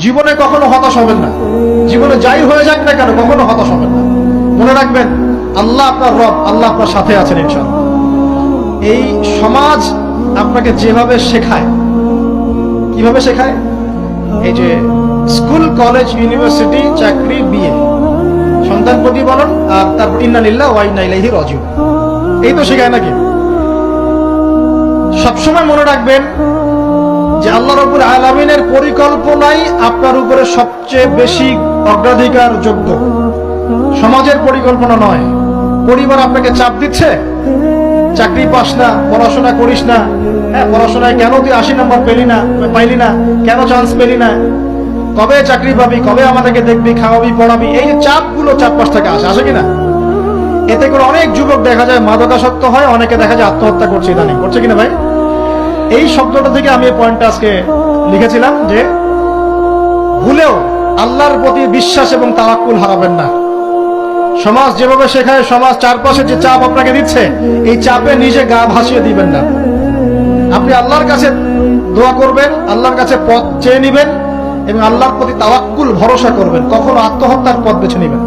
জীবনে কখনো হতাশ হবেন না। জীবনে যাই হয়ে যাক না কেন কখনো হতাশ হবেন না। মনে রাখবেন আল্লাহ আপনার রব, আল্লাহ আপনার সাথে আছেন ইনশাআল্লাহ। এই সমাজ আপনাকে যেভাবে শেখায়, কিভাবে শেখায়, এই যে স্কুল, কলেজ, ইউনিভার্সিটি, চাকরি, বিয়ে, সন্তান প্রতিপালন, আর তারপর ইন্না লিল্লাহি ওয়া ইন্না ইলাইহি রাজিউন, এই তো শেখায় নাকি? সবসময় মনে রাখবেন যে আল্লাহ রাব্বুল আলামিনের পরিকল্পনাই আপনার উপরে সবচেয়ে বেশি অগ্রাধিকার যোগ্য, সমাজের পরিকল্পনা নয়। পরিবার আপনাকে চাপ দিচ্ছে, চাকরি পাস না, পড়াশোনা করিস না, হ্যাঁ পড়াশোনায় কেন তুই 80 নম্বর পাইলি না, কেন চান্স পেলি না, কবে চাকরি পাবি, কবে আমাদেরকে দেখবি, খাওয়াবি, পড়াবি, এই যে চাপগুলো চারপাশ থেকে আসে কিনা? এতে করে অনেক যুবক দেখা যায় মাদকাসক্ত হয়, অনেকে দেখা যায় আত্মহত্যা করছে, ইদানিং করছে কিনা ভাই? এই শব্দটা থেকে আমি এই পয়েন্টটা আজকে লিখেছিলাম যে ভুলেও আল্লাহর প্রতি বিশ্বাস এবং তাওয়াক্কুল হারাবেন না। সমাজ যেভাবে শেখায়, সমাজ চারপাশে যে চাপ আপনাকে দিচ্ছে, এই চাপে নিজে গা ভাসিয়ে দিবেন না। আপনি আল্লাহর কাছে দোয়া করবেন, আল্লাহর কাছে পথ চেয়ে নিবেন এবং আল্লাহর প্রতি তাওয়াক্কুল ভরসা করবেন, কখনো আত্মহত্যার পথ বেছে নিবেন।